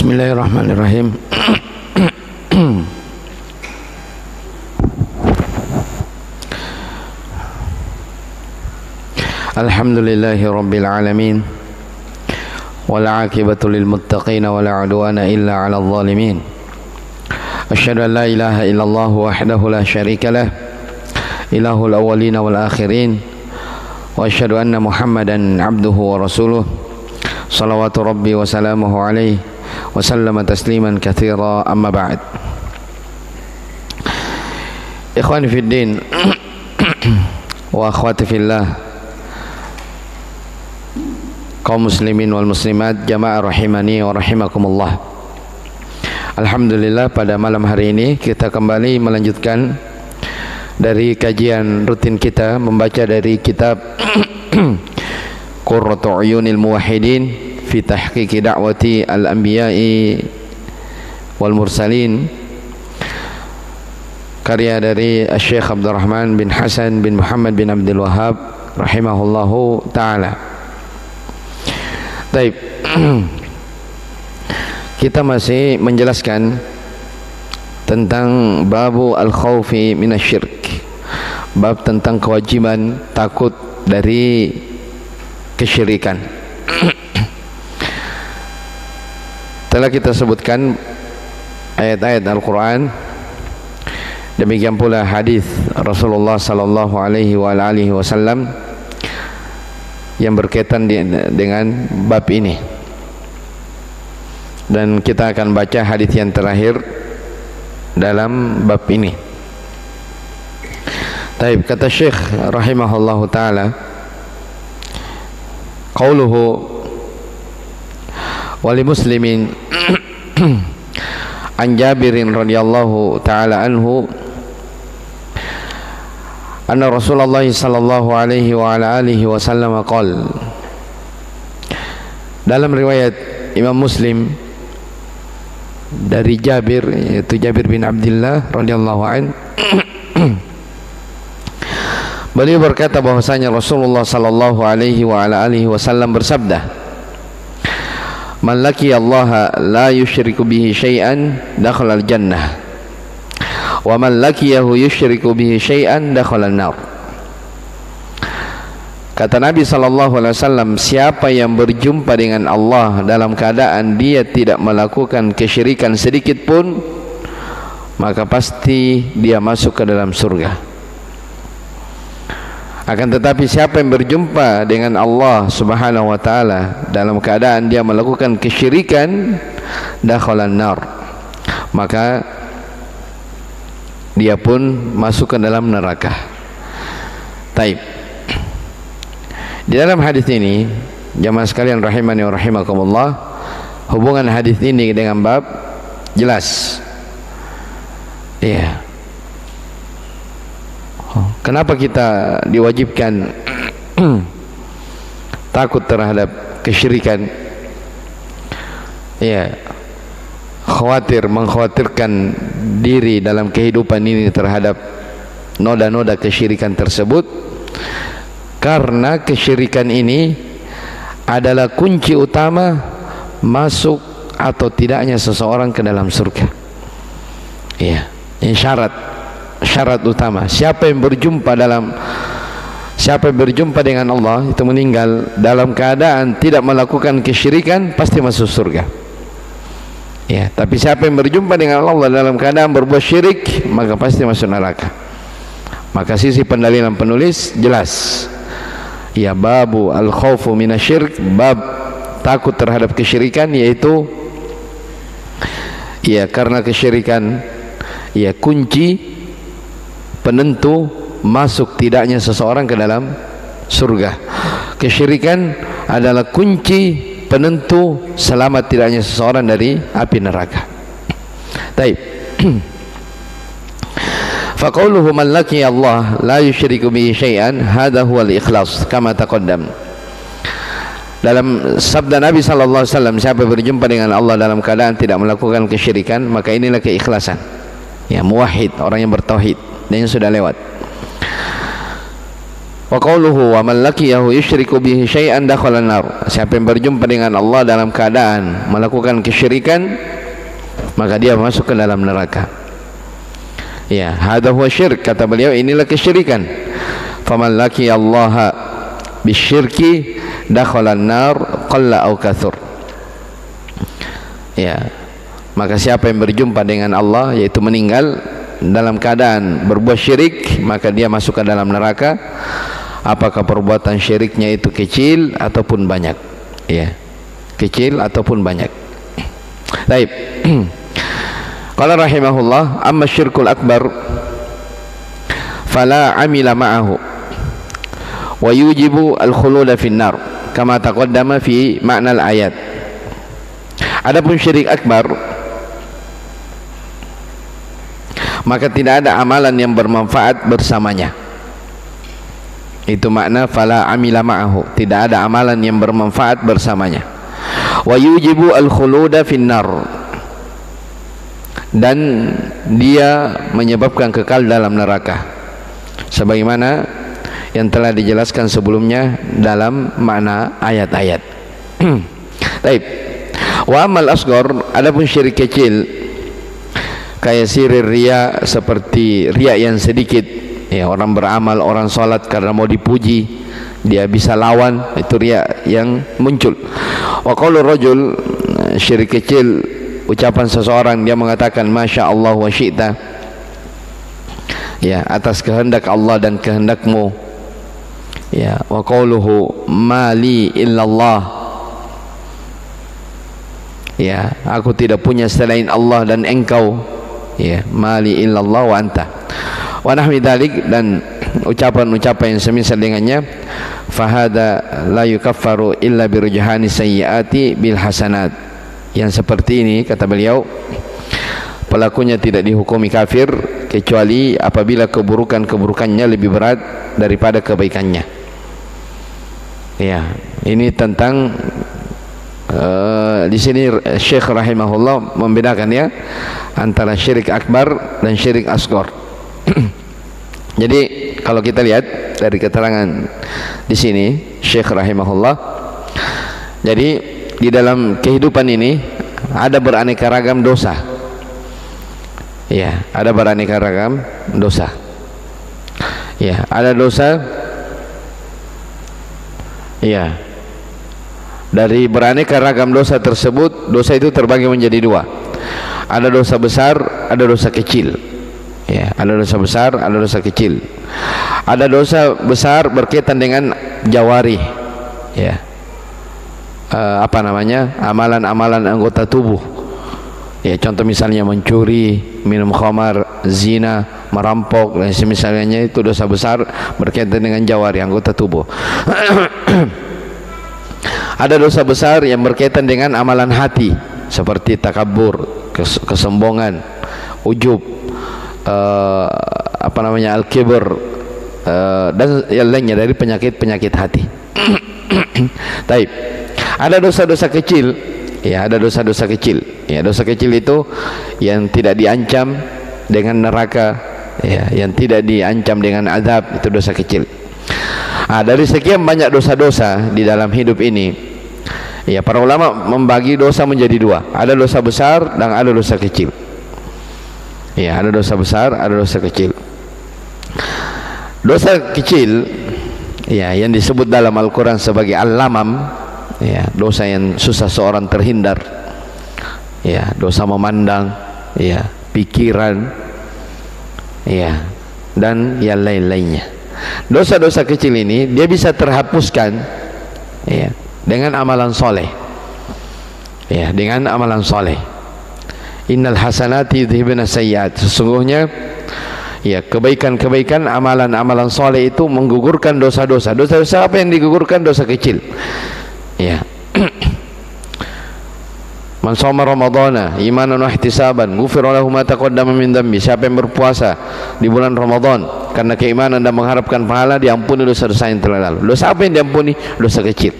Bismillahirrahmanirrahim. Alhamdulillahi rabbil alamin, wal aqibatu lil muttaqin, wala udwana illa 'alal zalimin. Asyhadu an la ilaha illallah wahdahu la syarika lah, ilahul awwalin wal akhirin, wa asyhadu anna Muhammadan 'abduhu wa rasuluh. Salawatu rabbi wa salamuhu alaihi wa sallama tasliman katsira, amma ba'd. Ikhwani fid din wa akhwati fillah, kaum muslimin wal muslimat, jamaah rahimani wa rahimakumullah. Alhamdulillah, pada malam hari ini kita kembali melanjutkan dari kajian rutin kita membaca dari kitab Qurratu Uyunil Muwahhidin fi tahqiqi da'wati al-anbiya'i wal mursalin, karya dari Syekh Abdurrahman bin Hasan bin Muhammad bin Abdul Wahhab rahimahullahu ta'ala. Baik, kita masih menjelaskan tentang babu al-khawfi minasyirk, bab tentang kewajiban takut dari kesyirikan. Telah kita sebutkan ayat-ayat Al-Quran, demikian pula hadis Rasulullah sallallahu alaihi wa alihi wasallam yang berkaitan dengan bab ini. Dan kita akan baca hadis yang terakhir dalam bab ini. Taib, kata Syekh rahimahullahu taala, qauluhu wali muslimin an Jabirin radhiyallahu ta'ala anhu anna Rasulullah sallallahu alaihi wa ala alihi wasallam qala. Dalam riwayat Imam Muslim dari Jabir, yaitu Jabir bin Abdullah radhiyallahu an, beliau berkata bahwasanya Rasulullah sallallahu alaihi wa ala alihi wasallam bersabda, man laqiya Allah la yusyriku bihi syai'an dakhala al-jannah, wa man laqiyahu yusyriku bihi syai'an dakhala an-nar. Kata Nabi sallallahu alaihi wasallam, siapa yang berjumpa dengan Allah dalam keadaan dia tidak melakukan kesyirikan sedikit pun, maka pasti dia masuk ke dalam surga. Akan tetapi siapa yang berjumpa dengan Allah subhanahu wa ta'ala dalam keadaan dia melakukan kesyirikan, dakhalan nar, maka dia pun masuk ke dalam neraka. Taib. Di dalam hadis ini, jamaah sekalian rahimani wa rahimakumullah, hubungan hadis ini dengan bab jelas. Iya. Kenapa kita diwajibkan takut terhadap kesyirikan? Ya, mengkhawatirkan diri dalam kehidupan ini terhadap noda-noda kesyirikan tersebut, karena kesyirikan ini adalah kunci utama masuk atau tidaknya seseorang ke dalam surga. Ya, ini syarat utama. Siapa yang berjumpa dengan Allah itu meninggal dalam keadaan tidak melakukan kesyirikan, pasti masuk surga. Ya, tapi siapa yang berjumpa dengan Allah dalam keadaan berbuat syirik, maka pasti masuk neraka. Maka sisi pendalilan penulis jelas. Ya, babu al-khawfu minasyirk, bab takut terhadap kesyirikan, yaitu ya karena kesyirikan ya kunci penentu masuk tidaknya seseorang ke dalam surga. Kesyirikan adalah kunci penentu selamat tidaknya seseorang dari api neraka. Taib. Faqauluhu man laqiya Allah la yusyriku bihi syai'an, hadha huwa al-ikhlas kama taqaddam. Dalam sabda Nabi sallallahu alaihi wasallam, siapa berjumpa dengan Allah dalam keadaan tidak melakukan kesyirikan, maka inilah keikhlasan. Ya, muwahhid, orang yang bertauhid, dan yang sudah lewat. Wa qawluhu wa man laqiyahu yusyriku bihi syai'an dakhala an-nar. Siapa yang berjumpa dengan Allah dalam keadaan melakukan kesyirikan, maka dia masuk ke dalam neraka. Ya, hadza huwa syirk, kata beliau, inilah kesyirikan. Faman laqiyallaha bisyirki dakhala an-nar qalla aw kathur. Ya, maka siapa yang berjumpa dengan Allah, yaitu meninggal dalam keadaan berbuat syirik, maka dia masuk ke dalam neraka, apakah perbuatan syiriknya itu kecil ataupun banyak. Ya, kecil ataupun banyak. Baik. Qala rahimahullah, amma syirkul akbar fala amila ma'ahu wa yujibu al-khuluda fin nar kama taqaddama fi ma'na al-ayat. Adapun syirik akbar, maka tidak ada amalan yang bermanfaat bersamanya. Itu makna fala amila ma'ahu, tidak ada amalan yang bermanfaat bersamanya. Wa yujibu al-khuluda fin nar, dan dia menyebabkan kekal dalam neraka, sebagaimana yang telah dijelaskan sebelumnya dalam makna ayat-ayat. Baik. Wa amal asghar, adapun syirik kecil, kayak sirir riya, seperti riya yang sedikit. Ya, orang beramal, orang salat karena mau dipuji, dia bisa lawan, itu riya yang muncul. Wa qaulur rajul, syirik kecil, ucapan seseorang, dia mengatakan masya Allah wa syi'ta, ya, atas kehendak Allah dan kehendakmu. Ya, wa qauluhu mali illallah, ya, aku tidak punya selain Allah dan engkau. Ya, mali illallah wa anta wa nahwi dzalik, dan ucapan-ucapan yang semisal dengannya. Fahada la yukaffaru illa birujhani sayyiati bil hasanat. Yang seperti ini, kata beliau, pelakunya tidak dihukumi kafir kecuali apabila keburukan-keburukannya lebih berat daripada kebaikannya. Ya, ini tentang di sini Syekh rahimahullah membedakan, ya, antara syirik akbar dan syirik asghar. Jadi kalau kita lihat dari keterangan di sini Syekh rahimahullah, jadi di dalam kehidupan ini ada beraneka ragam dosa. Ya, ada beraneka ragam dosa. Ya, ada dosa. Ya, dari beraneka ragam dosa tersebut, dosa itu terbagi menjadi dua. Ada dosa besar, ada dosa kecil. Ya, ada dosa besar, ada dosa kecil. Ada dosa besar berkaitan dengan jawari. Ya, apa namanya, amalan-amalan anggota tubuh. Ya, contoh misalnya mencuri, minum khamar, zina, merampok dan semisalnya, itu dosa besar berkaitan dengan jawari, anggota tubuh. Ada dosa besar yang berkaitan dengan amalan hati, seperti takabur, kesombongan, ujub, apa namanya, al-kibr, dan yang lainnya dari penyakit-penyakit hati. Taib. Ada dosa-dosa kecil. Ya, ada dosa-dosa kecil. Ya, dosa kecil itu yang tidak diancam dengan neraka, ya, yang tidak diancam dengan azab, itu dosa kecil. Dari sekian banyak dosa-dosa di dalam hidup ini, ya, para ulama membagi dosa menjadi dua. Ada dosa besar dan ada dosa kecil. Ya, ada dosa besar, ada dosa kecil. Dosa kecil, ya, yang disebut dalam Al-Quran sebagai al-lamam, ya, dosa yang susah seorang terhindar. Ya, dosa memandang, ya, pikiran, ya, dan yang lain-lainnya. Dosa-dosa kecil ini dia bisa terhapuskan, ya, dengan amalan soleh. Ya, dengan amalan soleh. Innal hasanati yudhibna sayyiat. Sesungguhnya, ya, kebaikan-kebaikan, amalan-amalan soleh itu menggugurkan dosa-dosa. Dosa-dosa apa yang digugurkan? Dosa kecil. Ya. Man shoma ramadhana imanan wa ihtisaban ghufira lahu ma taqaddama min dhanbi. Siapa yang berpuasa di bulan Ramadan karena keimanan dan mengharapkan pahala, diampuni dosa-dosa yang telah lalu. Dosa apa yang diampuni? Dosa kecil.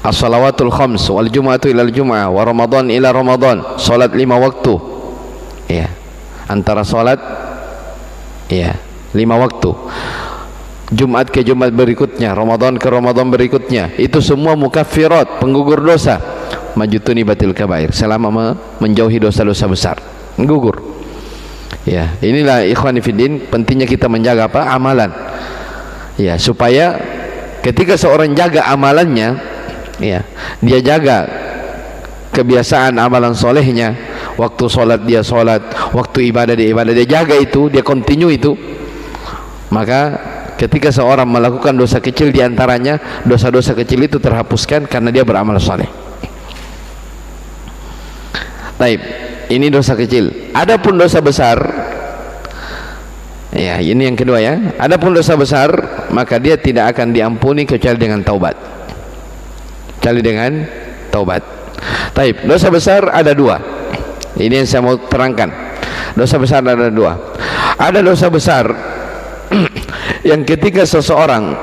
As-salawatul khams wal jumu'atu ila al-jumu'ah wa ramadan ila ramadan. Salat 5 waktu. Ya. Antara salat, ya, 5 waktu. Jumat ke Jumat berikutnya, Ramadan ke Ramadan berikutnya, itu semua mukaffirat, penggugur dosa. Majutuni batil kabair, selama menjauhi dosa-dosa besar, gugur. Ya, inilah ikhwani fiddin, pentingnya kita menjaga apa? Amalan. Ya, supaya ketika seorang jaga amalannya, ya, dia jaga kebiasaan amalan solehnya, waktu sholat dia sholat, waktu ibadah dia ibadah, dia jaga itu, dia continue itu, maka ketika seorang melakukan dosa kecil, diantaranya dosa-dosa kecil itu terhapuskan karena dia beramal saleh. Taib, ini dosa kecil. Adapun dosa besar, ya ini yang kedua ya. Adapun dosa besar, maka dia tidak akan diampuni kecuali dengan taubat. Kecuali dengan taubat. Taib, dosa besar ada dua. Ini yang saya mau terangkan. Dosa besar ada dua. Ada dosa besar yang ketika seseorang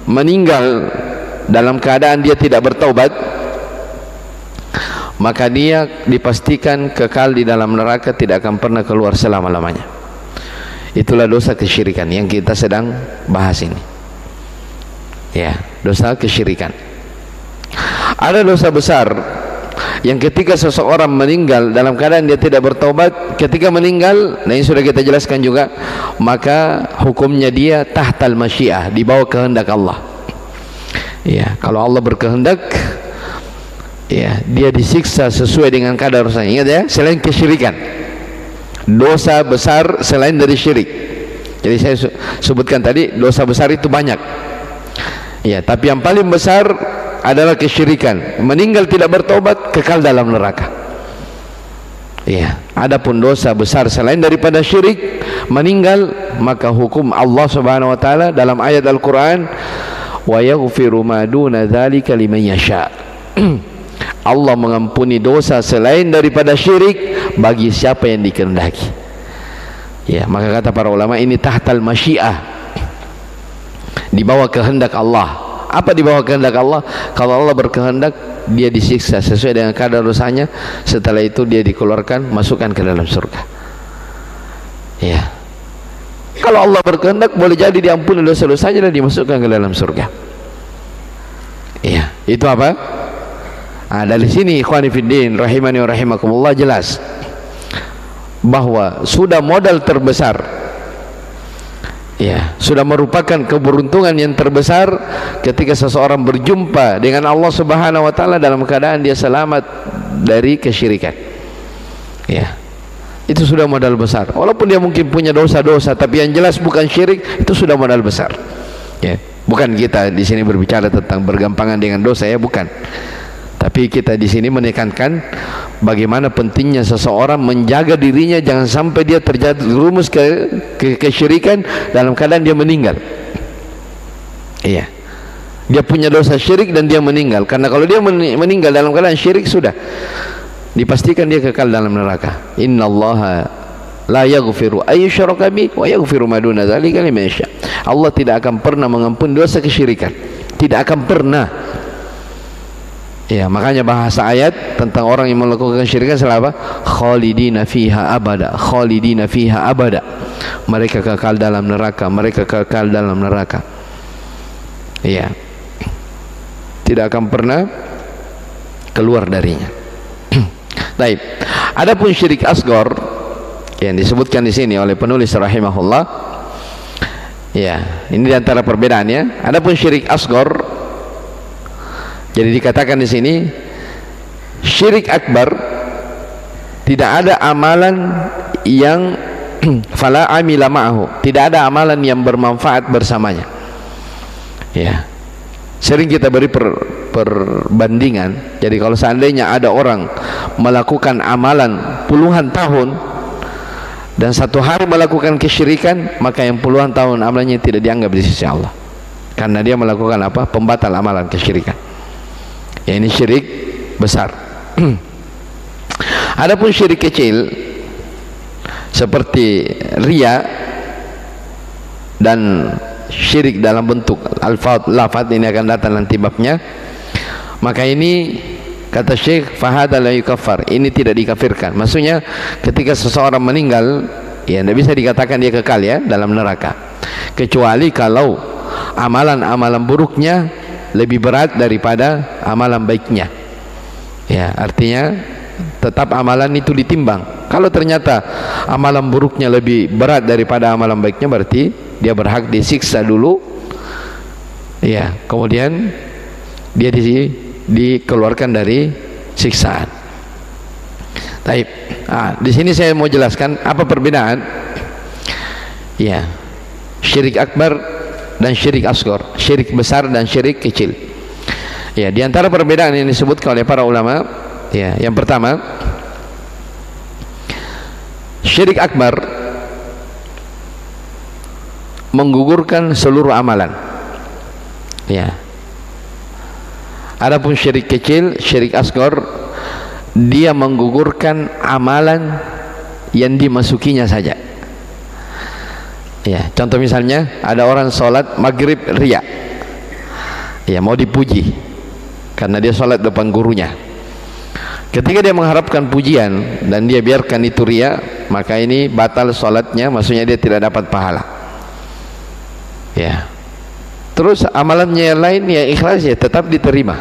meninggal dalam keadaan dia tidak bertaubat, maka dia dipastikan kekal di dalam neraka, tidak akan pernah keluar selama-lamanya. Itulah dosa kesyirikan yang kita sedang bahas ini. Ya, dosa kesyirikan. Ada dosa besar yang ketika seseorang meninggal dalam keadaan dia tidak bertaubat, ketika meninggal, nah ini sudah kita jelaskan juga, maka hukumnya dia tahtal masyiah, di bawah kehendak Allah. Ya, kalau Allah berkehendak, ya, dia disiksa sesuai dengan kadar dosanya. Ingat ya, selain kesyirikan, dosa besar selain dari syirik. Jadi saya sebutkan tadi, dosa besar itu banyak. Ya, tapi yang paling besar adalah kesyirikan. Meninggal tidak bertobat, kekal dalam neraka. Ya, adapun dosa besar selain daripada syirik, meninggal, maka hukum Allah Subhanahu wa taala dalam ayat Al-Qur'an, wa yaghfiru ma duna dzalika liman yasha. Allah mengampuni dosa selain daripada syirik bagi siapa yang dikehendaki. Ya, maka kata para ulama, ini tahtal masyiah, di bawah kehendak Allah. Apa di bawah kehendak Allah? Kalau Allah berkehendak, dia disiksa sesuai dengan kadar dosanya, setelah itu dia dikeluarkan, masukkan ke dalam surga. Ya, kalau Allah berkehendak, boleh jadi diampuni dosa-dosanya dan dimasukkan ke dalam surga. Ya, itu apa? Nah, dari sini ikhwani fiddin rahimani wa rahimakumullah, jelas bahwa sudah modal terbesar, ya, sudah merupakan keberuntungan yang terbesar ketika seseorang berjumpa dengan Allah Subhanahu wa taala dalam keadaan dia selamat dari kesyirikan. Ya, itu sudah modal besar. Walaupun dia mungkin punya dosa-dosa, tapi yang jelas bukan syirik, itu sudah modal besar. Ya, bukan kita di sini berbicara tentang bergampangan dengan dosa, ya, bukan. Tapi kita di sini menekankan bagaimana pentingnya seseorang menjaga dirinya, jangan sampai dia terjerumus ke kesyirikan dalam keadaan dia meninggal. Iya, dia punya dosa syirik dan dia meninggal. Karena kalau dia meninggal dalam keadaan syirik, sudah dipastikan dia kekal dalam neraka. Innallaha la yaghfiru ayyushraka bihi wa yaghfiru ma duna dzalika liman yasha. Allah tidak akan pernah mengampuni dosa kesyirikan, tidak akan pernah. Ya, makanya bahasa ayat tentang orang yang melakukan kesyirikan selalu apa? Khalidina fiha abada, khalidina fiha abada. Mereka kekal dalam neraka, mereka kekal dalam neraka. Iya, tidak akan pernah keluar darinya. Baik. Adapun syirik asghar yang disebutkan di sini oleh penulis rahimahullah, ya, ini di antara perbedaannya. Adapun syirik asghar, jadi dikatakan di sini syirik akbar, tidak ada amalan yang fala amila ma'ahu, tidak ada amalan yang bermanfaat bersamanya. Ya, sering kita beri perbandingan. Jadi kalau seandainya ada orang melakukan amalan puluhan tahun dan satu hari melakukan kesyirikan, maka yang puluhan tahun amalannya tidak dianggap di sisi Allah, karena dia melakukan apa? Pembatal amalan kesyirikan. Ya, ini syirik besar. Adapun syirik kecil seperti riya dan syirik dalam bentuk lafaz, ini akan datang nanti babnya, maka ini kata Syekh fahada la yukaffar, ini tidak dikafirkan. Maksudnya ketika seseorang meninggal, ya, tidak bisa dikatakan dia kekal ya dalam neraka. kecuali kalau amalan-amalan buruknya lebih berat daripada amalan baiknya. Ya, artinya tetap amalan itu ditimbang. Kalau ternyata amalan buruknya lebih berat daripada amalan baiknya, berarti dia berhak disiksa dulu. Ya, kemudian dia dikeluarkan dari siksaan. Baik. Di sini saya mau jelaskan apa perbedaan ya syirik akbar dan syirik asghar, syirik besar dan syirik kecil. Ya, di antara perbedaan yang disebutkan oleh para ulama, ya, yang pertama, syirik akbar menggugurkan seluruh amalan. Ya. Adapun syirik kecil, syirik asghar, dia menggugurkan amalan yang dimasukinya saja. Ya, contoh misalnya ada orang sholat maghrib riya, ya, mau dipuji karena dia sholat depan gurunya. Ketika dia mengharapkan pujian dan dia biarkan itu riya, maka ini batal sholatnya, maksudnya dia tidak dapat pahala. Ya, terus amalannya yang lain ya ikhlas, ya tetap diterima,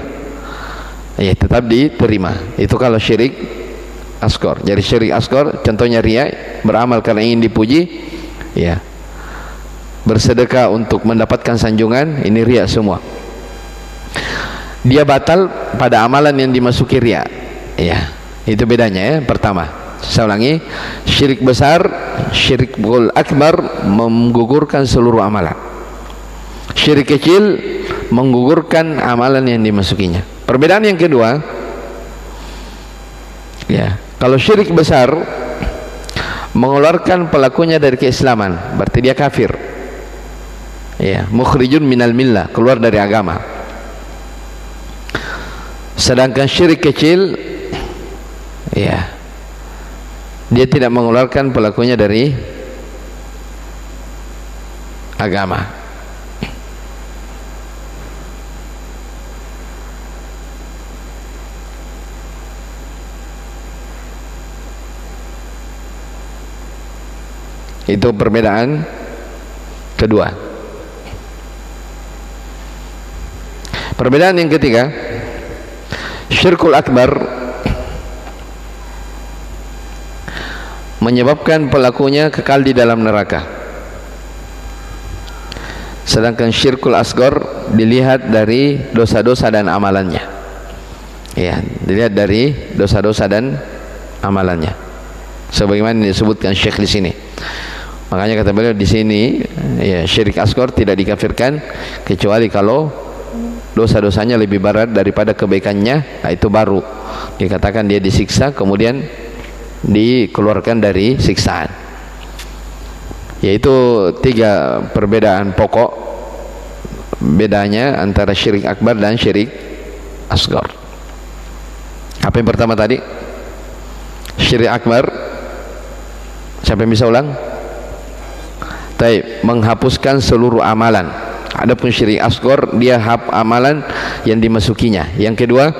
ya tetap diterima. Itu kalau syirik asghar. Jadi syirik asghar contohnya riya, beramal karena ingin dipuji, ya, bersedekah untuk mendapatkan sanjungan, ini riya semua. Dia batal pada amalan yang dimasuki riya. Ya, itu bedanya ya. Pertama, saya ulangi, syirik besar, syirikul akbar menggugurkan seluruh amalan. Syirik kecil menggugurkan amalan yang dimasukinya. Perbedaan yang kedua, ya, kalau syirik besar mengeluarkan pelakunya dari keislaman, berarti dia kafir. Ya, mukhrijun minal millah, keluar dari agama. Sedangkan syirik kecil, ya, dia tidak mengeluarkan pelakunya dari agama. Itu perbedaan kedua. Perbedaan yang ketiga, syirkul akbar menyebabkan pelakunya kekal di dalam neraka. Sedangkan syirkul asghar dilihat dari dosa-dosa dan amalannya. Ya, dilihat dari dosa-dosa dan amalannya. Sebagaimana disebutkan Syekh di sini. Makanya kata beliau di sini, ya, syirik asghar tidak dikafirkan kecuali kalau dosa-dosanya lebih berat daripada kebaikannya. Nah, itu baru dikatakan dia disiksa, kemudian dikeluarkan dari siksaan. Yaitu tiga perbedaan pokok bedanya antara syirik akbar dan syirik asghar. Apa yang pertama tadi? Syirik akbar, siapa yang bisa ulang? Taib, menghapuskan seluruh amalan. Adapun syirik asghar, dia amalan yang dimasukinya. Yang kedua,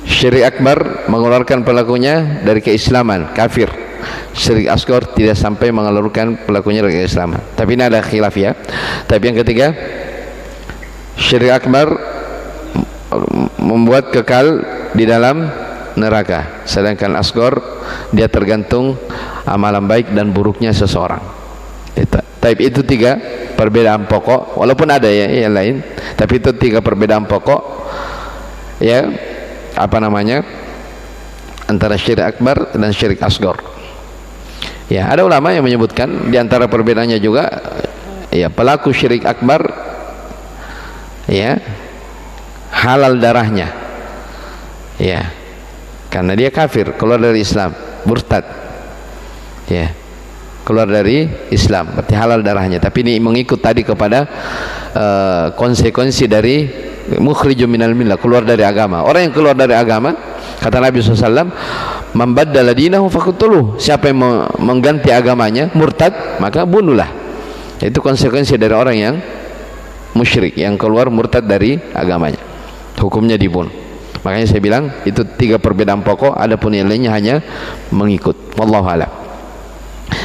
syirik akbar mengeluarkan pelakunya dari keislaman, kafir. Syirik asghar tidak sampai mengeluarkan pelakunya dari keislaman. Tapi ini ada khilaf ya. Tapi yang ketiga, syirik akbar membuat kekal di dalam neraka. Sedangkan asghar dia tergantung amalan baik dan buruknya seseorang. Itu tiga perbedaan pokok, walaupun ada ya yang lain, tapi itu tiga perbedaan pokok, ya, apa namanya, antara syirik akbar dan syirik asghar. Ya, ada ulama yang menyebutkan di antara perbedaannya juga, ya, pelaku syirik akbar, ya, halal darahnya, ya, karena dia kafir, keluar dari Islam, murtad, ya, keluar dari Islam, berarti halal darahnya. Tapi ini mengikut tadi kepada konsekuensi dari mukhrijun minal millah, keluar dari agama. Orang yang keluar dari agama, kata Nabi SAW, man baddala dinahu faqtuluh, siapa yang mengganti agamanya, murtad, maka bunuhlah. Itu konsekuensi dari orang yang musyrik, yang keluar murtad dari agamanya, hukumnya dibunuh. Makanya saya bilang itu tiga perbedaan pokok, adapun yang lainnya hanya mengikut. Wallahu a'lam.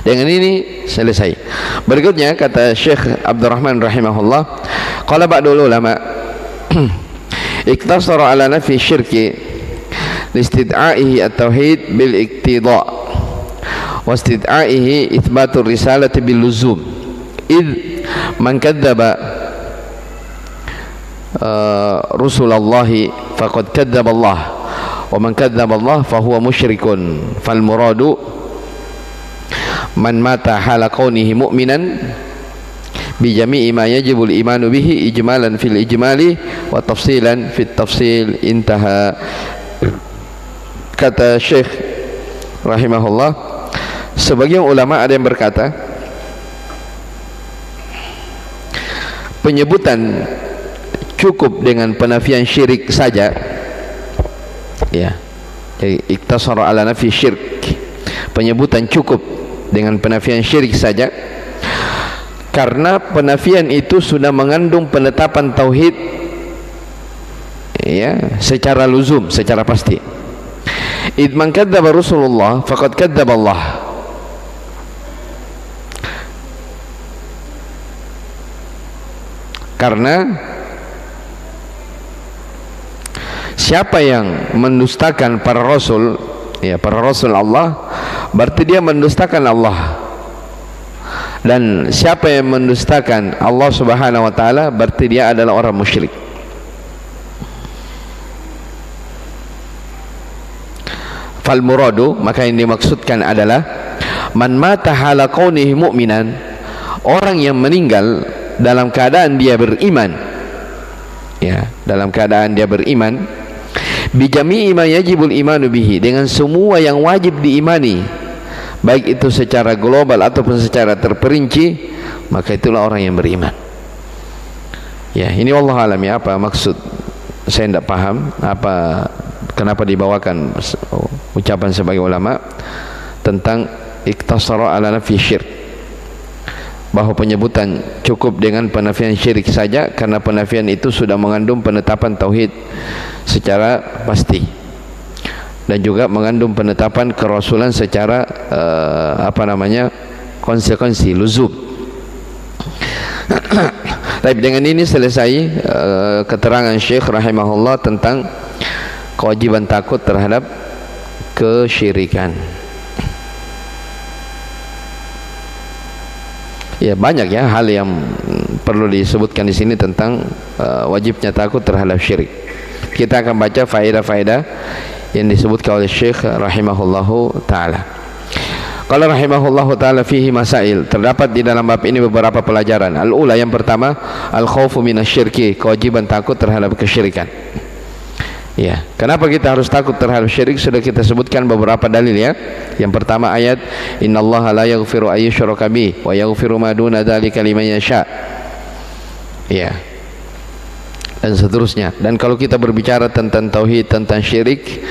Dengan ini selesai. Berikutnya kata Syekh Abdurrahman rahimahullah, qala ba'dul ulama iktasara ala nafi syirki listid'aihi at-tauhid bil iktida' wa istid'aihi itsbatur risalati bil luzum id man kadzdzaba rusulallahi faqad kadzdzaba Allah wa man kadzdzaba Allah fahuwa musyrikun fal muradu man mata hala kaunihi mu'minan bi jami'i ma yajibul imanu bihi ijmalan fil ijmali wa tafsilan fit tafsil. Intaha. Kata Syekh rahimahullah, sebagian ulama ada yang berkata penyebutan cukup dengan penafian syirik saja, ya, jadi iktasara ala nafi syirk, penyebutan cukup dengan penafian syirik saja, karena penafian itu sudah mengandung penetapan tauhid, ya, secara luzum, secara pasti. Id man kadzdzaba Rasulullah faqad kadzdzaba Allah. Karena siapa yang mendustakan para rasul, ya, para rasul Allah, berarti dia mendustakan Allah. Dan siapa yang mendustakan Allah Subhanahu wa taala, berarti dia adalah orang musyrik. Fal muradu, maka yang dimaksudkan adalah man mata hala kaunihi mu'minan, orang yang meninggal dalam keadaan dia beriman, ya, dalam keadaan dia beriman, bijami'i ma yajibul imanu bihi, dengan semua yang wajib diimani, baik itu secara global ataupun secara terperinci, maka itulah orang yang beriman. Ya, ini wallahu alam, ya, apa maksud, saya tidak paham apa kenapa dibawakan ucapan sebagai ulama tentang iktasara ala nafi syirk, bahwa penyebutan cukup dengan penafian syirik saja, karena penafian itu sudah mengandung penetapan tauhid secara pasti, dan juga mengandung penetapan kerasulan secara konsekuensi, luzum. Tapi dengan ini selesai keterangan Syekh rahimahullah tentang kewajiban takut terhadap kesyirikan. Ya, banyak ya hal yang perlu disebutkan di sini tentang wajibnya takut terhadap syirik. Kita akan baca faedah-faedah yang disebutkan oleh Syekh rahimahullahu taala. Qala rahimahullahu taala fihi masail, terdapat di dalam bab ini beberapa pelajaran. Al-ula, yang pertama, al-khaufu minasyirki, kewajiban takut terhadap kesyirikan. Ya, kenapa kita harus takut terhadap syirik? Sudah kita sebutkan beberapa dalil, ya. Yang pertama ayat innallaha la yaghfiru ayyushraka bihi wa yaghfiru ma duna dzalika liman yasha. Ya. Dan seterusnya. Dan kalau kita berbicara tentang tauhid, tentang syirik,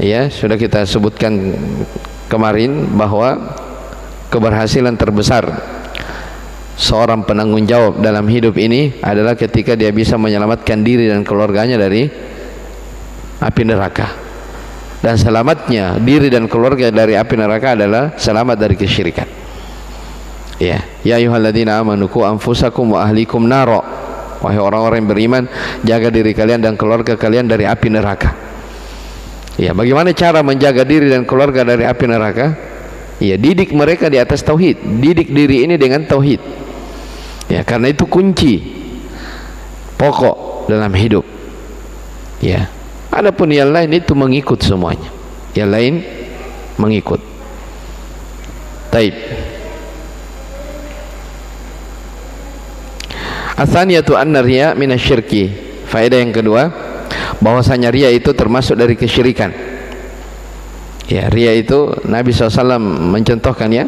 ya, sudah kita sebutkan kemarin bahwa keberhasilan terbesar seorang penanggung jawab dalam hidup ini adalah ketika dia bisa menyelamatkan diri dan keluarganya dari api neraka. Dan selamatnya diri dan keluarga dari api neraka adalah selamat dari kesyirikan. Ya, ya ayyuhalladzina amanu qu anfusakum wa ahlikum naro. Wahai orang-orang yang beriman, jaga diri kalian dan keluarga kalian dari api neraka. Ya, bagaimana cara menjaga diri dan keluarga dari api neraka? Ya, didik mereka di atas tauhid. Didik diri ini dengan tauhid. Ya, karena itu kunci pokok dalam hidup. Ya. Adapun yang lain itu mengikut semuanya. Yang lain mengikut. Taib. Atsaniyatu anna riya minasyirki. Faedah yang kedua, bahwasanya riya itu termasuk dari kesyirikan. Ya, riya itu Nabi SAW mencontohkan, ya.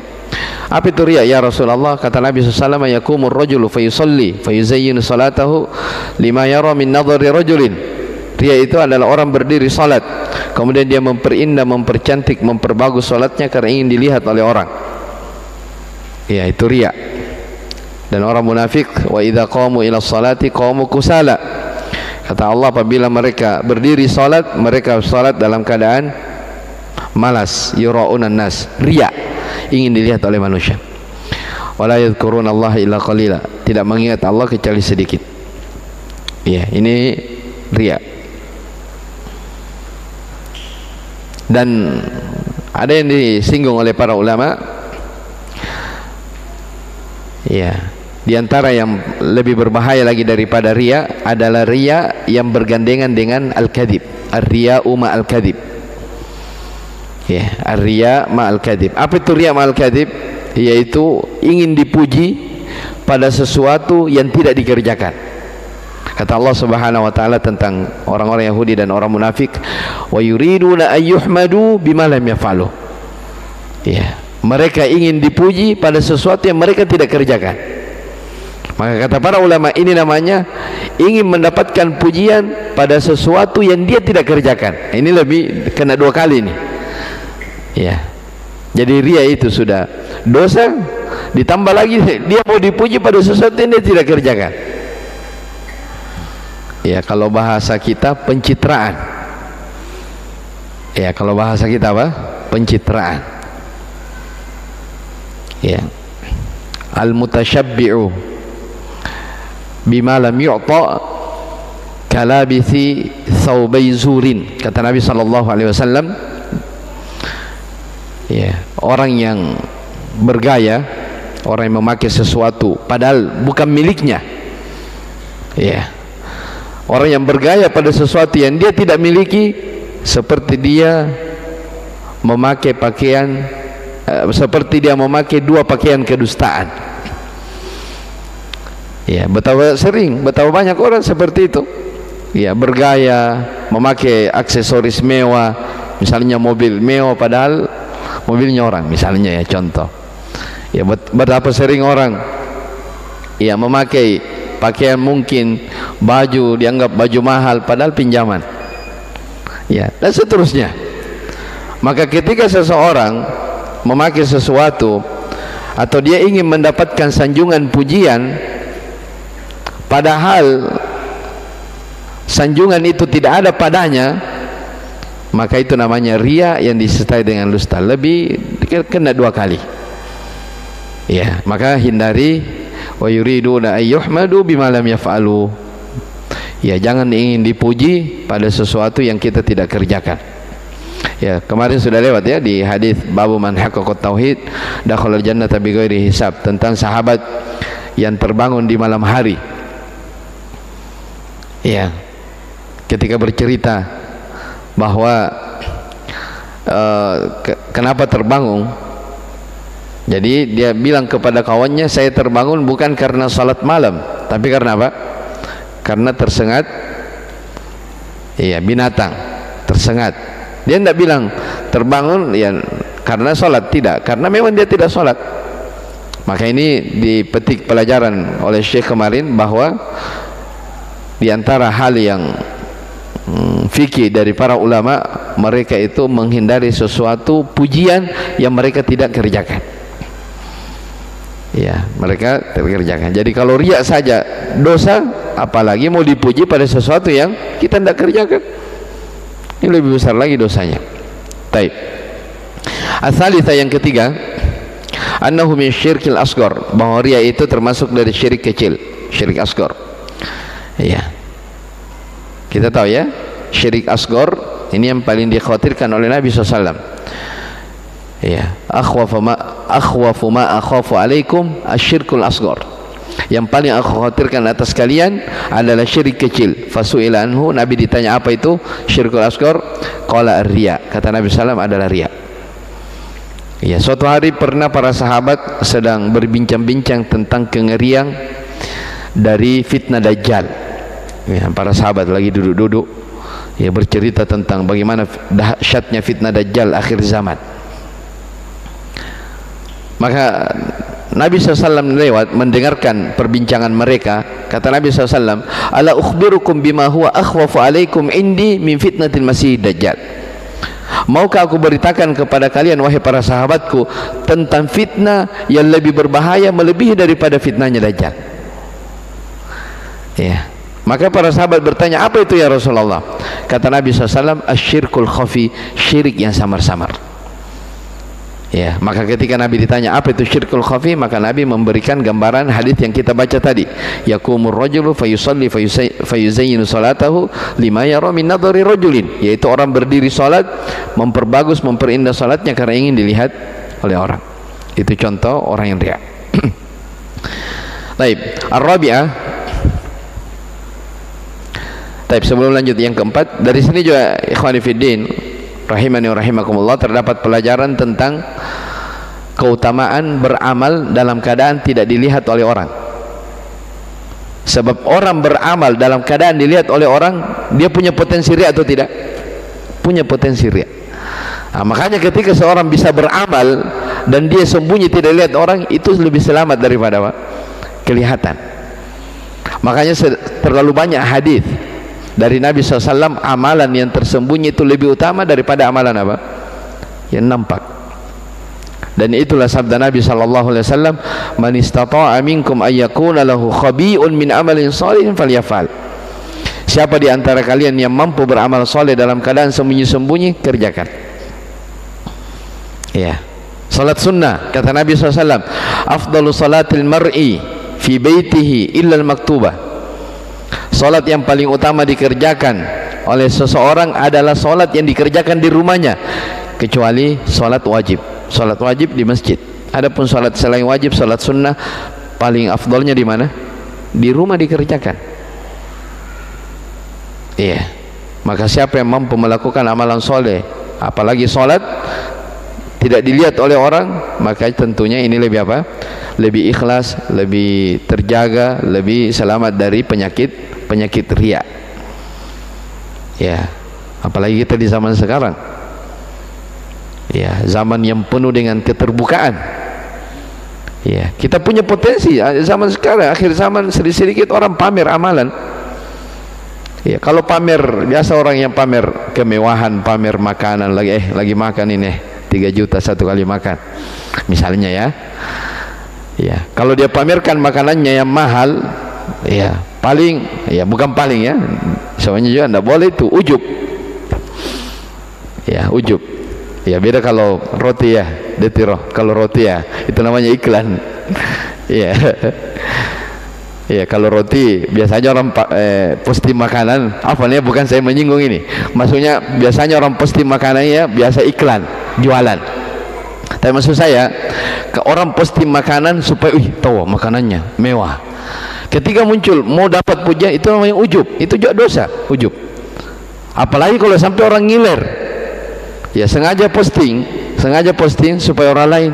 Apa itu riya ya Rasulullah? Kata Nabi SAW, yakumur rajulu fayusalli fayuzayyinu salatahu lima yara min nadhari rajulin. Riya itu adalah orang berdiri salat, kemudian dia memperindah, mempercantik, memperbagus salatnya karena ingin dilihat oleh orang. Ya, itu riya. Dan orang munafik, wa idza qamu ila sholati qamu kusala. Kata Allah, apabila mereka berdiri salat, mereka salat dalam keadaan malas, yura'unan nas, riya. ingin dilihat oleh manusia. Wala yadhkurunallaha illa qalila, tidak mengingat Allah kecuali sedikit. Ya, ini riya. Dan ada yang disinggung oleh para ulama, ya, di antara yang lebih berbahaya lagi daripada riya adalah riya yang bergandengan dengan al-kadhib, ar-riya'u ma'al kadhib. Ya, ar-riya' ma'al kadhib. Apa itu riya' ma'al kadhib? Yaitu ingin dipuji pada sesuatu yang tidak dikerjakan. Kata Allah Subhanahu wa taala tentang orang-orang Yahudi dan orang munafik, wa yuriduna ayyuhmadu bima lam yaf'alu. Ya, mereka ingin dipuji pada sesuatu yang mereka tidak kerjakan. Maka kata para ulama, ini namanya ingin mendapatkan pujian pada sesuatu yang dia tidak kerjakan. Ini lebih kena dua kali nih. Ya. Jadi riya itu sudah dosa, ditambah lagi dia mau dipuji pada sesuatu yang dia tidak kerjakan. Ya, kalau bahasa kita pencitraan. Ya, kalau bahasa kita apa? Pencitraan. Ya. Al-mutasyabbi'u bima lam yu'ta kalabithi thawbai zurin. Kata Nabi sallallahu alaihi wasallam, ya, orang yang bergaya, orang yang memakai sesuatu padahal bukan miliknya. Ya. Orang yang bergaya pada sesuatu yang dia tidak miliki, seperti dia memakai pakaian, seperti dia memakai dua pakaian kedustaan. Ya, betapa sering, betapa banyak orang seperti itu. Ya, bergaya, memakai aksesoris mewah, misalnya mobil mewah padahal mobilnya orang, misalnya, ya, contoh. Ya, betapa sering orang ya memakai pakaian, mungkin baju dianggap baju mahal padahal pinjaman. Ya, dan seterusnya. Maka ketika seseorang memakai sesuatu atau dia ingin mendapatkan sanjungan pujian padahal sanjungan itu tidak ada padanya, maka itu namanya riya yang disertai dengan dusta. Lebih kena dua kali. Ya, maka hindari wa yuriduna ayyuhmadu bima lam yaf'alu. Ya, jangan ingin dipuji pada sesuatu yang kita tidak kerjakan. Ya, kemarin sudah lewat ya di hadis babu man haqqaqat tauhid dakhalal jannata bighairi hisab, tentang sahabat yang terbangun di malam hari. Ya, ketika bercerita bahwa kenapa terbangun, jadi dia bilang kepada kawannya, saya terbangun bukan karena salat malam, tapi karena apa? Karena tersengat, iya, binatang tersengat. Dia tidak bilang terbangun ya karena salat, tidak, karena memang dia tidak salat. Maka ini dipetik pelajaran oleh Syekh kemarin bahwa di antara hal yang fikih dari para ulama, mereka itu menghindari sesuatu pujian yang mereka tidak kerjakan. Ya, mereka terkerjakan. Jadi kalau riya saja dosa, apalagi mau dipuji pada sesuatu yang kita tidak kerjakan, ini lebih besar lagi dosanya. Taib. As-salitsah, yang ketiga, annahu min syirkil asghar, bahwa riya itu termasuk dari syirik kecil, syirik asghar. Ya, kita tahu ya, syirik asghar ini yang paling dikhawatirkan oleh Nabi SAW. Ya, akhwafu ma akhafu alaikum asyirkul asghar. Yang paling aku khawatirkan atas kalian adalah syirik kecil. Fasu'ila anhu, Nabi ditanya apa itu syirkul asghar, qala ar-riya, kata Nabi SAW adalah riya. Ya, suatu hari pernah para sahabat sedang berbincang-bincang tentang kengerian dari fitnah Dajjal. Ya, para sahabat lagi duduk-duduk, ya, bercerita tentang bagaimana dahsyatnya fitnah Dajjal akhir zaman. Maka Nabi SAW lewat mendengarkan perbincangan mereka. Kata Nabi SAW, ala ukhbirukum bima huwa akhwafu alaikum indi min fitnatil masih Dajjal. Maukah aku beritakan kepada kalian, wahai para sahabatku, tentang fitnah yang lebih berbahaya melebihi daripada fitnahnya Dajjal. Ya. Maka para sahabat bertanya, apa itu ya Rasulullah? Kata Nabi SAW, asyirkul khafi, syirik yang samar-samar. Ya, maka ketika Nabi ditanya apa itu syirkul khafi, maka Nabi memberikan gambaran hadis yang kita baca tadi. Yaqumur rajulu fayusalli fayuzayyinu salatahu lima yara min nadhari rajulin, yaitu orang berdiri salat memperbagus, memperindah salatnya karena ingin dilihat oleh orang. Itu contoh orang yang riya. Baik, ar-rabi'ah. Baik, sebelum lanjut yang keempat, dari sini juga ikhwani fiddin rahimani wa rahimakumullah, terdapat pelajaran tentang keutamaan beramal dalam keadaan tidak dilihat oleh orang. Sebab orang beramal dalam keadaan dilihat oleh orang, dia punya potensi riya atau tidak? Punya potensi riya. Nah, makanya ketika seorang bisa beramal dan dia sembunyi tidak lihat orang, itu lebih selamat daripada apa? Kelihatan. Makanya terlalu banyak hadis dari Nabi SAW, amalan yang tersembunyi itu lebih utama daripada amalan apa? Yang nampak. Dan itulah sabda Nabi SAW, man istata'a minkum ayyakuna lahu khabi'un min amalin salihin falyafal. Siapa di antara kalian yang mampu beramal soleh dalam keadaan sembunyi-sembunyi, kerjakan. Ya, salat sunnah, kata Nabi SAW, afdalu salatil mar'i fi baitihi illa al-maktubah. Salat yang paling utama dikerjakan oleh seseorang adalah salat yang dikerjakan di rumahnya, kecuali salat wajib. Salat wajib di masjid. Adapun salat selain wajib, salat sunnah, paling afdolnya di mana? Di rumah dikerjakan. Iya. Maka siapa yang mampu melakukan amalan soleh, apalagi salat tidak dilihat oleh orang, maka tentunya ini lebih apa? Lebih ikhlas, lebih terjaga, lebih selamat dari penyakit riya. Ya, apalagi kita di zaman sekarang. Ya, zaman yang penuh dengan keterbukaan. Ya, kita punya potensi zaman sekarang, akhir zaman sedikit orang pamer amalan. Ya, kalau pamer biasa orang yang pamer kemewahan, pamer makanan, lagi makan ini 3 juta satu kali makan. Misalnya ya. Ya, kalau dia pamerkan makanannya yang mahal, ya paling, ya bukan paling ya, soalnya juga tidak boleh itu, ujub. Ya, ujub. Ya, beda kalau roti ya, detiroh. Kalau roti ya, itu namanya iklan. Ya. Ya, kalau roti biasanya orang posting makanan, apa nih? Bukan saya menyinggung ini. Maksudnya biasanya orang posting makanannya biasa iklan, jualan. Tapi maksud saya, ke orang posting makanan supaya, tahu makanannya mewah. Ketika muncul mau dapat pujian, itu namanya ujub. Itu juga dosa, ujub. Apalagi kalau sampai orang ngiler. Ya, sengaja posting supaya orang lain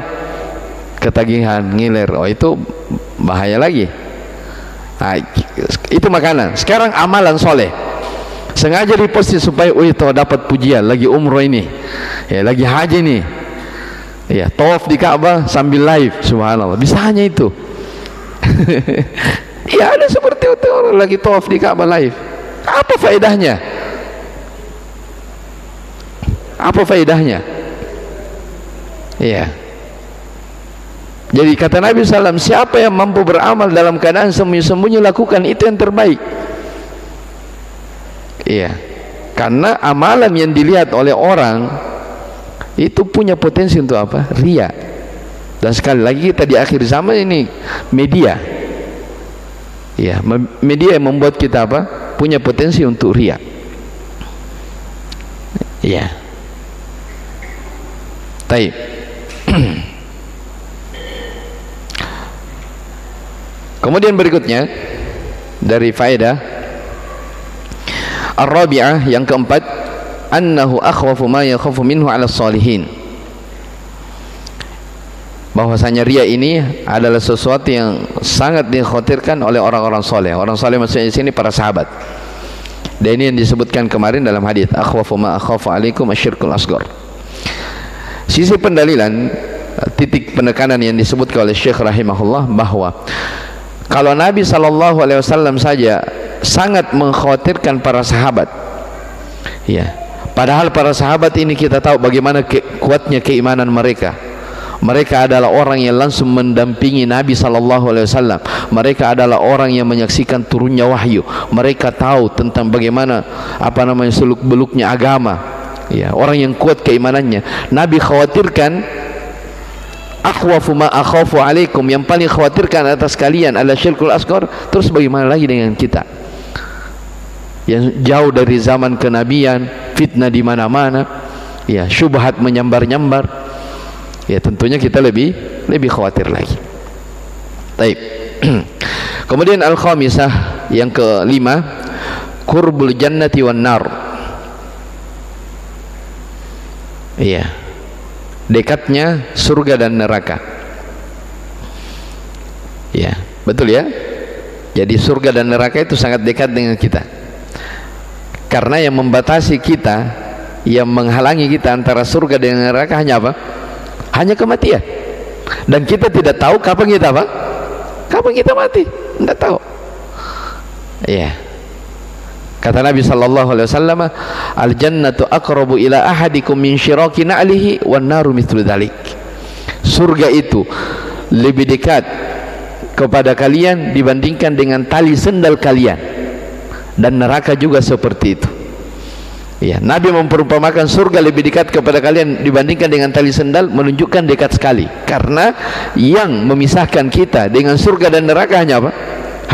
ketagihan, ngiler. Oh, itu bahaya lagi. Nah, itu makanan. Sekarang amalan soleh, sengaja diposting supaya, tahu dapat pujian, lagi umroh ini, ya lagi haji nih. Ya, tawaf di Ka'bah sambil live, subhanallah. Bisa hanya itu. Ya, ada seperti itu orang lagi tawaf di Ka'bah live. Apa faedahnya? Apa faedahnya? Iya. Jadi kata Nabi SAW, siapa yang mampu beramal dalam keadaan sembunyi-sembunyi, lakukan itu yang terbaik. Iya. Karena amalan yang dilihat oleh orang itu punya potensi untuk apa? Riya. Dan sekali lagi kita di akhir zaman ini media. Ya, media yang membuat kita apa? Punya potensi untuk riya. Ya. Baik. Kemudian berikutnya dari faedah ar-rabi'ah yang keempat, annahu akhwafu ma yakhafu minhu 'ala shalihin. Bahwasanya riya ini adalah sesuatu yang sangat dikhawatirkan oleh orang-orang soleh. Orang soleh maksudnya di sini para sahabat. Dan ini yang disebutkan kemarin dalam hadis, akhwafu ma akhafu 'alaikum asyirkul asghar. Sisi pendalilan, titik penekanan yang disebutkan oleh Syekh rahimahullah, bahwa kalau Nabi SAW saja sangat mengkhawatirkan para sahabat, ya, padahal para sahabat ini kita tahu bagaimana kuatnya keimanan mereka. Mereka adalah orang yang langsung mendampingi Nabi SAW. Mereka adalah orang yang menyaksikan turunnya wahyu. Mereka tahu tentang bagaimana seluk beluknya agama. Ya, orang yang kuat keimanannya. Nabi khawatirkan akhwafu ma akhafu alaikum, yang paling khawatirkan atas kalian adalah syirkul asghar. Terus bagaimana lagi dengan kita yang jauh dari zaman kenabian, fitnah di mana-mana, ya, syubhat menyambar-nyambar, ya tentunya kita lebih khawatir lagi. Baik. Kemudian al-khamisah, yang kelima, qurbul jannati wan nar. Iya, dekatnya surga dan neraka. Ya, betul ya. Jadi surga dan neraka itu sangat dekat dengan kita, karena yang membatasi kita, yang menghalangi kita antara surga dan neraka hanya apa? Hanya kematian. Dan kita tidak tahu kapan kita apa? Kapan kita mati? Tidak tahu. Iya. Kata Nabi sallallahu alaihi wasallam, al jannatu aqrabu ila ahadikum min syiraki na'lihi wan naru mithlu dzalik. Surga itu lebih dekat kepada kalian dibandingkan dengan tali sendal kalian, dan neraka juga seperti itu. Ya, Nabi memperumpamakan surga lebih dekat kepada kalian dibandingkan dengan tali sendal, menunjukkan dekat sekali. Karena yang memisahkan kita dengan surga dan neraka hanya apa?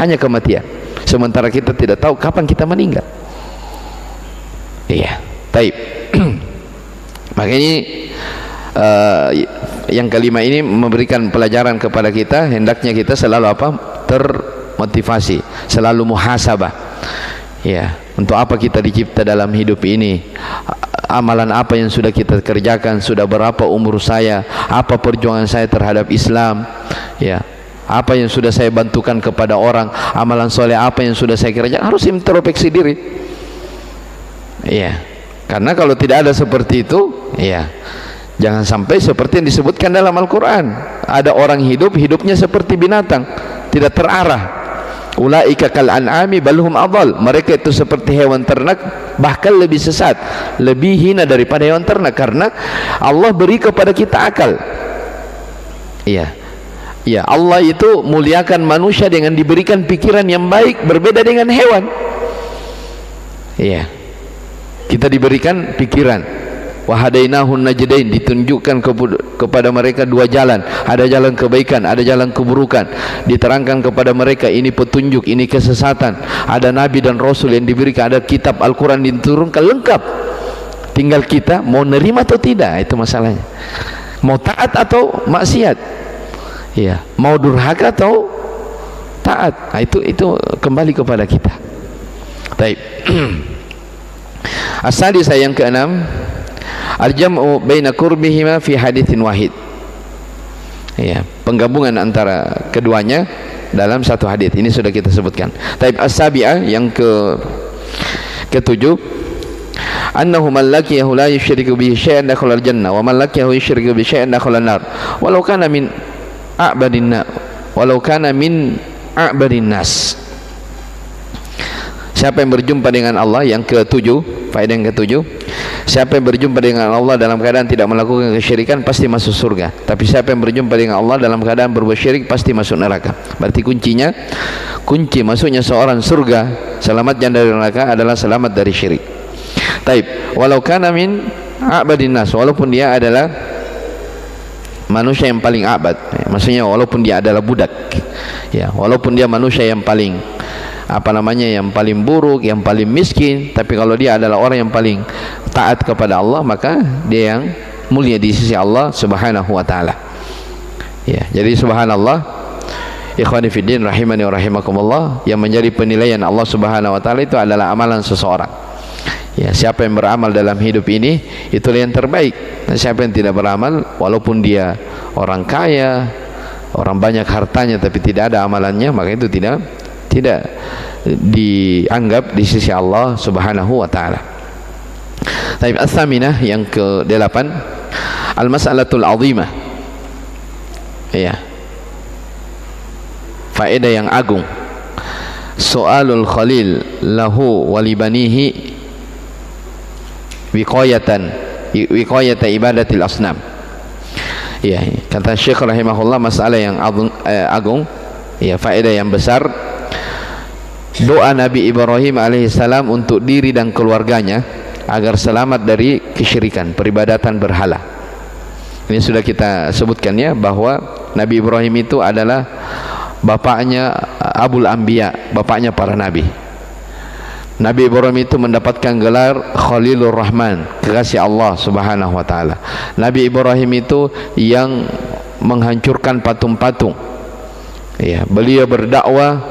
Hanya kematian. Sementara kita tidak tahu kapan kita meninggal. Iya, baik. Makanya yang kelima ini memberikan pelajaran kepada kita, hendaknya kita selalu apa? Termotivasi, selalu muhasabah. Ya, untuk apa kita dicipta dalam hidup ini? Amalan apa yang sudah kita kerjakan? Sudah berapa umur saya? Apa perjuangan saya terhadap Islam? Ya, apa yang sudah saya bantukan kepada orang? Amalan soleh apa yang sudah saya kerjakan? Harus introspeksi diri. Ya, karena kalau tidak ada seperti itu, ya, jangan sampai seperti yang disebutkan dalam Al-Quran. Ada orang hidupnya seperti binatang, tidak terarah. Ulaika kal an'ami balhum adall. Mereka itu seperti hewan ternak, bahkan lebih sesat, lebih hina daripada hewan ternak. Karena Allah beri kepada kita akal. Iya. Ya, Allah itu muliakan manusia dengan diberikan pikiran yang baik, berbeda dengan hewan. Iya. Kita diberikan pikiran. Wa hadainahun najdain, ditunjukkan kepada mereka dua jalan, ada jalan kebaikan, ada jalan keburukan. Diterangkan kepada mereka ini petunjuk, ini kesesatan. Ada nabi dan rasul yang diberikan, ada kitab Al-Quran diturunkan lengkap. Tinggal kita mau nerima atau tidak, itu masalahnya. Mau taat atau maksiat. Ya, mau durhaka atau taat. Nah, itu kembali kepada kita. Baik. As-sadisah, yang keenam, al-jam'u baina qurbihima fi haditsin wahid. Ya, penggabungan antara keduanya dalam satu hadis. Ini sudah kita sebutkan. Taib as-sabi'ah, yang ketujuh, annahu man laqiyahu la yusyriku bihi syai'an dakhala al-jannah wa man laqiyahu yusyriku bihi syai'an dakhala an-nar walau kana min a'badin nas. Siapa yang berjumpa dengan Allah, yang ketujuh, faedah yang ketujuh, siapa yang berjumpa dengan Allah dalam keadaan tidak melakukan kesyirikan pasti masuk surga. Tapi siapa yang berjumpa dengan Allah dalam keadaan berbuat syirik pasti masuk neraka. Berarti kunci masuknya seorang surga, selamatnya dari neraka adalah selamat dari syirik. Taib, walau kana min a'badin nas, walaupun dia adalah manusia yang paling abad, maksudnya walaupun dia adalah budak, ya, walaupun dia manusia yang paling yang paling buruk, yang paling miskin, tapi kalau dia adalah orang yang paling taat kepada Allah, maka dia yang mulia di sisi Allah Subhanahu wa taala. Ya, jadi subhanallah, ikhwani fiddin rahimani wa rahimakumullah, yang menjadi penilaian Allah Subhanahu wa taala itu adalah amalan seseorang. Ya, siapa yang beramal dalam hidup ini, itulah yang terbaik. Dan siapa yang tidak beramal, walaupun dia orang kaya, orang banyak hartanya, tapi tidak ada amalannya, maka itu tidak dianggap di sisi Allah Subhanahu wa taala. Taib as-saminah, yang ke-8, al-mas'alatul 'azimah. Ya. Faedah yang agung. Soalul khalil lahu wa libanihi wiqayata ibadatil asnam. Ya, kata Syekh rahimahullah, masalah yang agung, ya, faedah yang besar. Doa Nabi Ibrahim alaihissalam untuk diri dan keluarganya agar selamat dari kesyirikan, peribadatan berhala. Ini sudah kita sebutkan ya, bahwa Nabi Ibrahim itu adalah bapaknya Abul Anbiya, bapaknya para nabi. Nabi Ibrahim itu mendapatkan gelar Khalilur Rahman, kekasih Allah Subhanahu wa taala. Nabi Ibrahim itu yang menghancurkan patung-patung. Ya, beliau berdakwah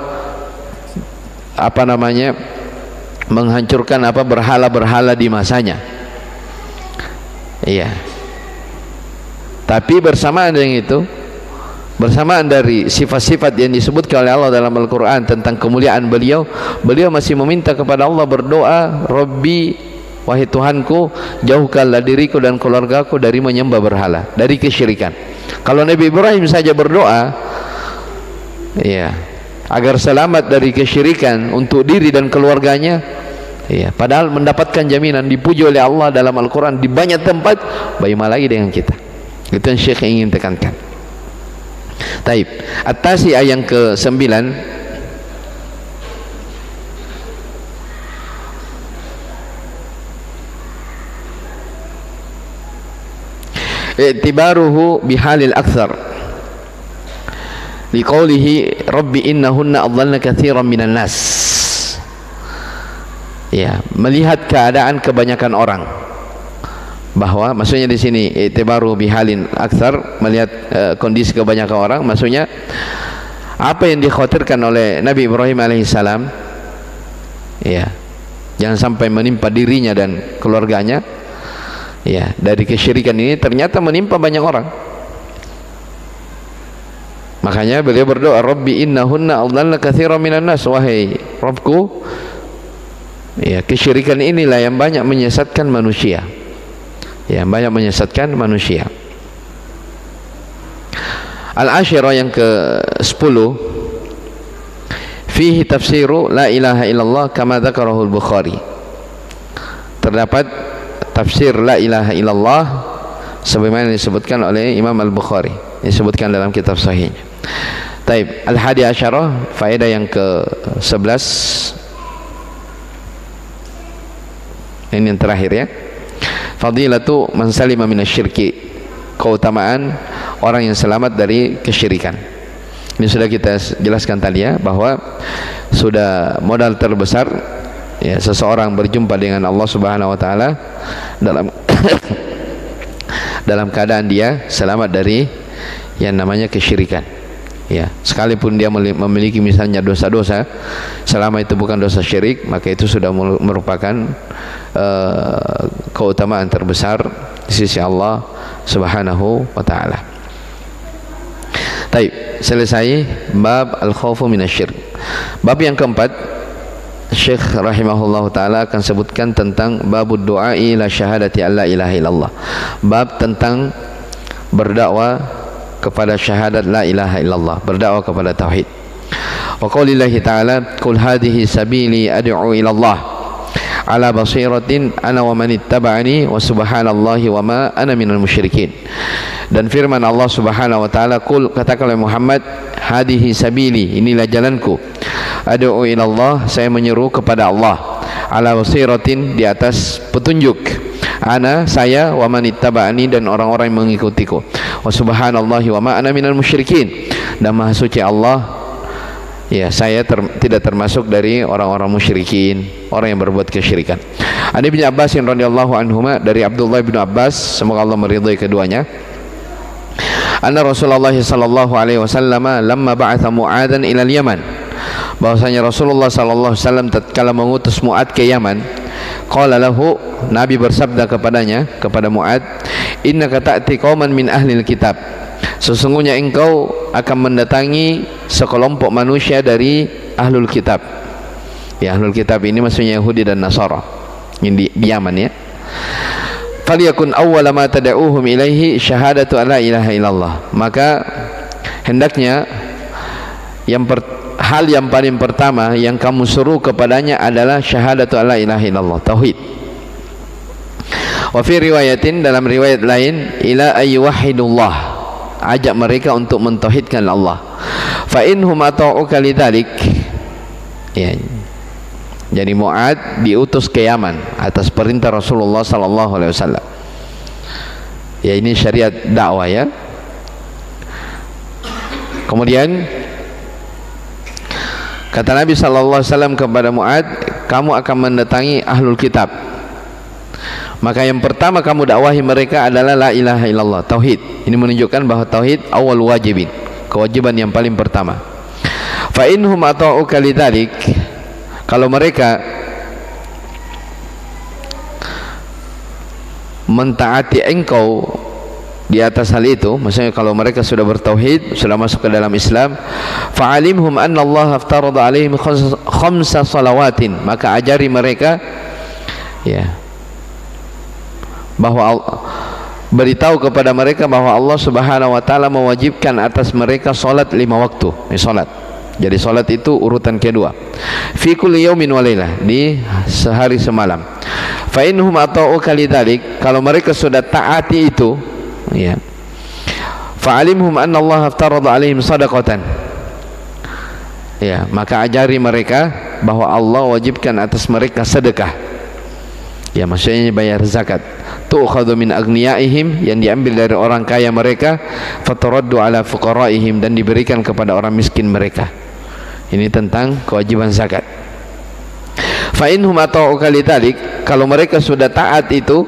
menghancurkan berhala-berhala di masanya. Iya. Tapi bersamaan dengan itu, bersamaan dari sifat-sifat yang disebutkan oleh Allah dalam Al-Quran tentang kemuliaan beliau, beliau masih meminta kepada Allah, berdoa, Rabbi, wahai Tuhanku, jauhkanlah diriku dan keluargaku dari menyembah berhala, dari kesyirikan. Kalau Nabi Ibrahim saja berdoa, ya, agar selamat dari kesyirikan untuk diri dan keluarganya, ya, padahal mendapatkan jaminan dipuji oleh Allah dalam Al-Quran di banyak tempat, bagaimana lagi dengan kita? Itu yang Syekh ingin tekankan. Taib. At-Tasi'ah yang ke-9, i'tibaruhu bihalil akthar liqaulihi rabbi innahunna adlalna katsiran minan nas. Ya, melihat keadaan kebanyakan orang, bahwa maksudnya di sini i'tibaru bihalin aktsar, melihat kondisi kebanyakan orang, maksudnya apa yang dikhawatirkan oleh Nabi Ibrahim alaihissalam, ya, jangan sampai menimpa dirinya dan keluarganya, ya, dari kesyirikan ini ternyata menimpa banyak orang. Makanya beliau berdoa, Rabbi innahunna adlalna katsiran minan nas, wahai Rabbku, ya, kesyirikan inilah yang banyak menyesatkan manusia. Ya, banyak menyesatkan manusia. Al-Ashirah yang ke-10, fihi tafsiru la ilaha illallah kama dzakarahu al-Bukhari. Terdapat tafsir la ilaha illallah sebagaimana disebutkan oleh Imam Al-Bukhari, disebutkan dalam kitab sahihnya. Taib. Al-Hadi Asyarah, faedah yang ke-11. Ini yang terakhir ya. Fadilatu man salima minasyirki, keutamaan orang yang selamat dari kesyirikan. Ini sudah kita jelaskan tadi ya, bahwa sudah modal terbesar, ya, seseorang berjumpa dengan Allah Subhanahu wa taala dalam dalam keadaan dia selamat dari yang namanya kesyirikan. Ya, sekalipun dia memiliki misalnya dosa-dosa, selama itu bukan dosa syirik, maka itu sudah merupakan keutamaan terbesar di sisi Allah Subhanahu wa taala. Baik, selesai bab al-khawfu minasyirk. Bab yang keempat, Syekh rahimahullah taala akan sebutkan tentang babud du'a ila syahadati alla ilaha illallah. Bab tentang berdakwah kepada syahadat la ilaha illallah, berdakwah kepada tauhid. Wa qaulillahi ta'ala, qul hadhihi sabili ad'u ila Allah ala basiratin ana wa man ittaba'ani wa subhanallahi wa ma ana minal musyrikin. Dan firman Allah Subhanahu wa taala, qul, katakanlah Muhammad, hadhihi sabili, inilah jalanku, ad'u ila Allah, saya menyeru kepada Allah, ala basiratin, di atas petunjuk, ana, saya, wa man ittaba'ani, dan orang-orang yang mengikutiku, wa subhanallahi wa ma ana minal musyrikin, dan maha suci Allah, ya, saya tidak termasuk dari orang-orang musyrikin, orang yang berbuat kesyirikan. Ani bin Abbas radhiyallahu anhuma, dari Abdullah bin Abbas, semoga Allah meridhai keduanya, anna Rasulullah sallallahu alaihi wasallam lamma ba'atha Mu'adzan ila al-Yaman, bahwasanya Rasulullah sallallahu alaihi wasallam tatkala mengutus Mu'adz ke Yaman, qala lahu, Nabi bersabda kepadanya, kepada Mu'adz, innaka ta'ti qauman min ahlil kitab, sesungguhnya engkau akan mendatangi sekelompok manusia dari ahlul kitab. Ya, ahlul kitab ini maksudnya Yahudi dan Nasara di Yaman ya. Falyakun awwala ma tad'uuhum ilaihi syahadatu alla ilaha illallah, maka hendaknya hal yang paling pertama yang kamu suruh kepadanya adalah syahadatu alla ilaha illallah, tauhid. Wa fi riwayatin, dalam riwayat lain, ila ayyuhidullah, ajak mereka untuk mentauhidkan Allah. Fa inhum ata'uka lidzalik, ya, jadi Mu'adz diutus ke Yaman atas perintah Rasulullah sallallahu alaihi wasallam. Ya, ini syariat dakwah ya. Kemudian kata Nabi sallallahu alaihi wasallam kepada Mu'adz, kamu akan mendatangi ahlul kitab. Maka yang pertama kamu dakwahi mereka adalah la ilaha illallah, tauhid. Ini menunjukkan bahwa tauhid awal wajibin, kewajiban yang paling pertama. Fa inhum ata'uka lidzalik, kalau mereka mentaati engkau di atas hal itu, maksudnya kalau mereka sudah bertauhid, sudah masuk ke dalam Islam, fa'alimhum anna Allah aftarada alaihim khamsa salawatin, maka ajari mereka ya, bahwa beritahu kepada mereka bahwa Allah Subhanahu wa taala mewajibkan atas mereka salat 5 waktu. Ini salat. Jadi salat itu urutan kedua. Fi kulli yaumin wa lailah, di sehari semalam. Fa innahum ata'uka lidzalik, kalau mereka sudah taati itu ya. Fa'alimhum anna Allah aftarada alaihim shadaqatan. Ya, maka ajari mereka bahwa Allah wajibkan atas mereka sedekah. Ya, maksudnya bayar zakat. Tu'khadhu min aghniyaihim, yang diambil dari orang kaya mereka, fataraddu ala fuqaraihim, dan diberikan kepada orang miskin mereka. Ini tentang kewajiban zakat. Fa inhum ata'uka lidzalik, kalau mereka sudah taat itu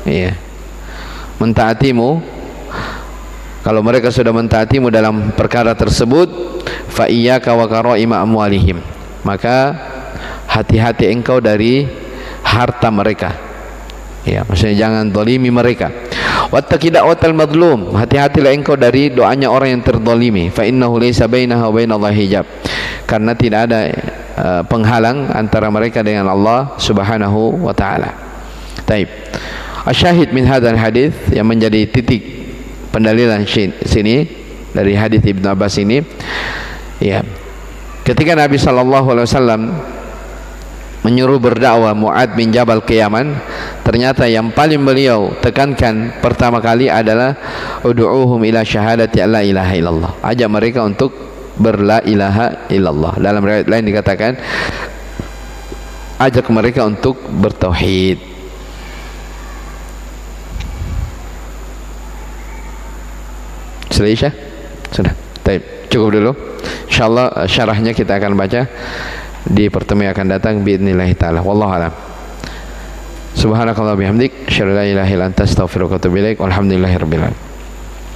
ya, mentaatimu, kalau mereka sudah mentaatimu dalam perkara tersebut, fa iyyaka wa karaima amwalihim, maka hati-hati engkau dari harta mereka. Ya, maksudnya jangan zalimi mereka. Wattaqi da'watal madlum, hati-hatilah engkau dari doanya orang yang terzalimi. Fa innahu laysa bainaha wa bainallahi hijab, karena tidak ada penghalang antara mereka dengan Allah Subhanahu wa taala. Taib. Asyahid min hadzal hadis, yang menjadi titik pendalilan sini dari hadis Ibnu Abbas ini, ya, ketika Nabi sallallahu alaihi wasallam menyuruh berdakwah Mu'adz bin Jabal ke Yaman, ternyata yang paling beliau tekankan pertama kali adalah ud'uuhum ila syahadati alla ilaha illallah, ajak mereka untuk berla ilaha illallah. Dalam riwayat lain dikatakan ajak mereka untuk bertauhid. Sudah Isya? Sudah. Baik, cukup dulu. Insyaallah syarahnya kita akan baca di pertemuan akan datang biidznillah taala. Wallahu alam. Subhanakallah bihamdik, asyhadu an la ilaha illa anta, astaghfiruka wa atubu ilaik. Walhamdulillahirabbil alamin.